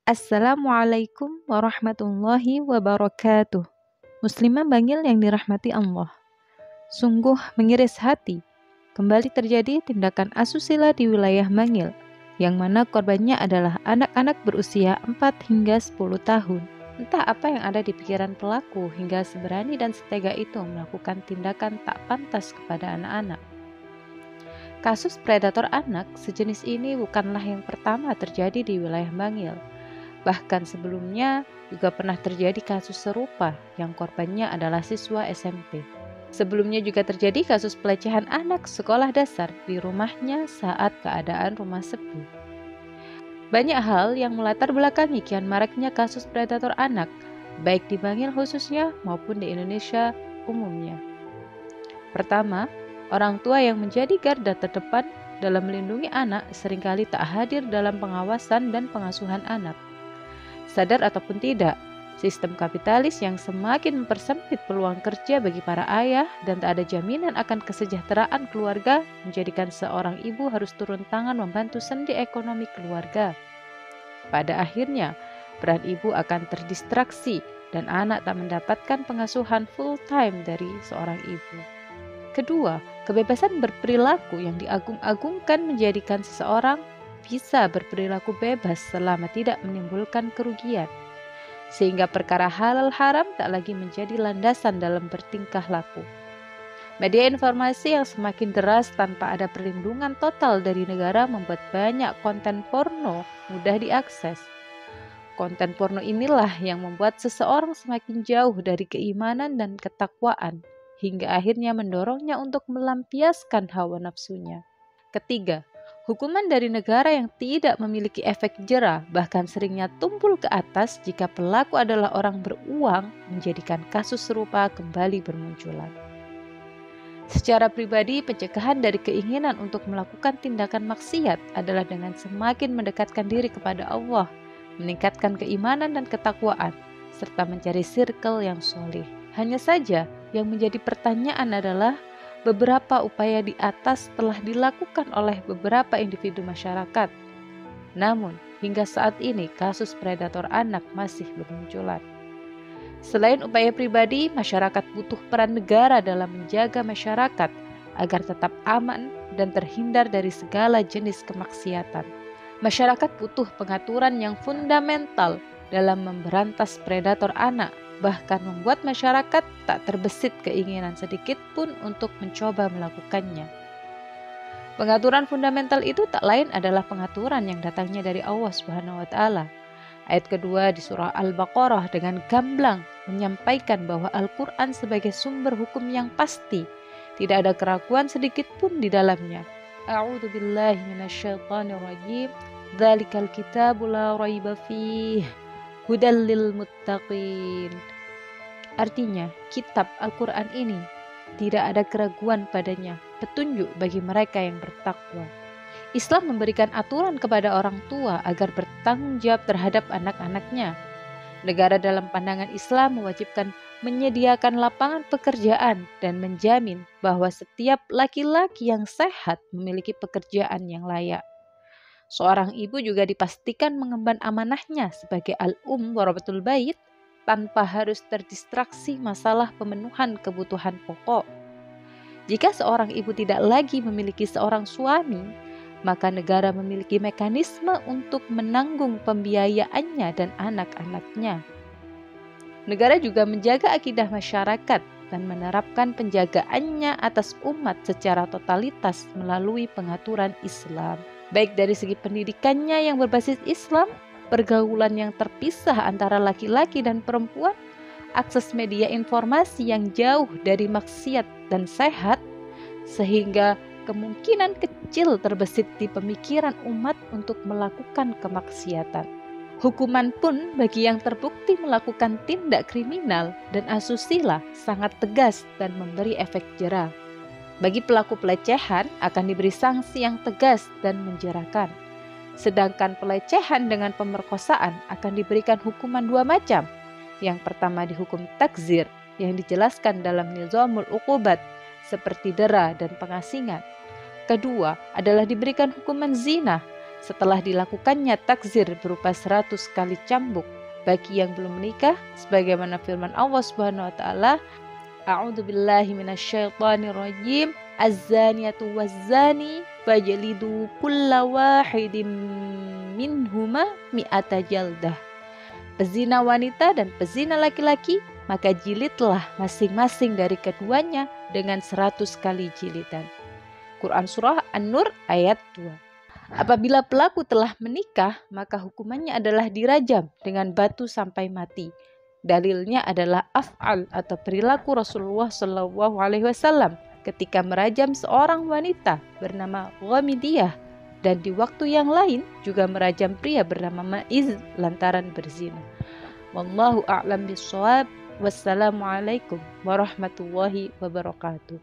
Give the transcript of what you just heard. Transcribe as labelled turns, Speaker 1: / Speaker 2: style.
Speaker 1: Assalamualaikum warahmatullahi wabarakatuh. Muslimah Bangil yang dirahmati Allah. Sungguh mengiris hati, kembali terjadi tindakan asusila di wilayah Bangil, yang mana korbannya adalah anak-anak berusia 4 hingga 10 tahun. Entah apa yang ada di pikiran pelaku hingga seberani dan setega itu melakukan tindakan tak pantas kepada anak-anak. Kasus predator anak sejenis ini bukanlah yang pertama terjadi di wilayah Bangil. Bahkan sebelumnya juga pernah terjadi kasus serupa yang korbannya adalah siswa SMP. Sebelumnya juga terjadi kasus pelecehan anak sekolah dasar di rumahnya saat keadaan rumah sepi. Banyak hal yang melatar belakangi kian maraknya kasus predator anak, baik di Bangil khususnya maupun di Indonesia umumnya. Pertama, orang tua yang menjadi garda terdepan dalam melindungi anak seringkali tak hadir dalam pengawasan dan pengasuhan anak. Sadar ataupun tidak, sistem kapitalis yang semakin mempersempit peluang kerja bagi para ayah dan tak ada jaminan akan kesejahteraan keluarga menjadikan seorang ibu harus turun tangan membantu sendi ekonomi keluarga. Pada akhirnya, peran ibu akan terdistraksi dan anak tak mendapatkan pengasuhan full-time dari seorang ibu. Kedua, kebebasan berperilaku yang diagung-agungkan menjadikan seseorang bisa berperilaku bebas selama tidak menimbulkan kerugian, sehingga perkara halal haram tak lagi menjadi landasan dalam bertingkah laku. Media informasi yang semakin deras tanpa ada perlindungan total dari negara membuat banyak konten porno mudah diakses. Konten porno inilah yang membuat seseorang semakin jauh dari keimanan dan ketakwaan, hingga akhirnya mendorongnya untuk melampiaskan hawa nafsunya. Ketiga, hukuman dari negara yang tidak memiliki efek jera bahkan seringnya tumpul ke atas jika pelaku adalah orang beruang menjadikan kasus serupa kembali bermunculan. Secara pribadi, pencegahan dari keinginan untuk melakukan tindakan maksiat adalah dengan semakin mendekatkan diri kepada Allah, meningkatkan keimanan dan ketakwaan, serta mencari circle yang solih. Hanya saja, yang menjadi pertanyaan adalah beberapa upaya di atas telah dilakukan oleh beberapa individu masyarakat. Namun, hingga saat ini kasus predator anak masih bermunculan. Selain upaya pribadi, masyarakat butuh peran negara dalam menjaga masyarakat agar tetap aman dan terhindar dari segala jenis kemaksiatan. Masyarakat butuh pengaturan yang fundamental dalam memberantas predator anak, bahkan membuat masyarakat tak terbesit keinginan sedikit pun untuk mencoba melakukannya. Pengaturan fundamental itu tak lain adalah pengaturan yang datangnya dari Allah Subhanahu wa Ta'ala. Ayat kedua di surah Al-Baqarah dengan gamblang menyampaikan bahwa Al-Quran sebagai sumber hukum yang pasti, tidak ada keraguan sedikit pun di dalamnya. A'udzu billahi minasyaitonir rajim. Dzalikal kitabu la raiba fihi hudal lil muttaqin. Artinya, kitab Al-Quran ini tidak ada keraguan padanya, petunjuk bagi mereka yang bertakwa. Islam memberikan aturan kepada orang tua agar bertanggung jawab terhadap anak-anaknya. Negara dalam pandangan Islam mewajibkan menyediakan lapangan pekerjaan dan menjamin bahwa setiap laki-laki yang sehat memiliki pekerjaan yang layak. Seorang ibu juga dipastikan mengemban amanahnya sebagai warabatul bait tanpa harus terdistraksi masalah pemenuhan kebutuhan pokok. Jika seorang ibu tidak lagi memiliki seorang suami, maka negara memiliki mekanisme untuk menanggung pembiayaannya dan anak-anaknya. Negara juga menjaga akidah masyarakat dan menerapkan penjagaannya atas umat secara totalitas melalui pengaturan Islam. Baik dari segi pendidikannya yang berbasis Islam, pergaulan yang terpisah antara laki-laki dan perempuan, akses media informasi yang jauh dari maksiat dan sehat, sehingga kemungkinan kecil terbesit di pemikiran umat untuk melakukan kemaksiatan. Hukuman pun bagi yang terbukti melakukan tindak kriminal dan asusila sangat tegas dan memberi efek jera. Bagi pelaku pelecehan akan diberi sanksi yang tegas dan menjerakan. Sedangkan pelecehan dengan pemerkosaan akan diberikan hukuman dua macam. Yang pertama dihukum takzir yang dijelaskan dalam Nizamul Uqubat seperti dera dan pengasingan. Kedua adalah diberikan hukuman zina setelah dilakukannya takzir berupa 100 kali cambuk bagi yang belum menikah, sebagaimana firman Allah Subhanahu wa taala, A'udzubillahi minasyaitonirrajim, az-zaniyatu waz-zani fajlidu kulla wahidin minhuma mi'ata jaldah. Pezina wanita dan pezina laki-laki, maka jilidlah masing-masing dari keduanya dengan 100 kali jilidan. Quran Surah An-Nur ayat 2. Apabila pelaku telah menikah, maka hukumannya adalah dirajam dengan batu sampai mati. Dalilnya adalah af'al atau perilaku Rasulullah SAW ketika merajam seorang wanita bernama Ghamidiyah, dan di waktu yang lain juga merajam pria bernama Ma'iz lantaran berzina. Wallahu a'lam bishawab. Wassalamualaikum warahmatullahi wabarakatuh.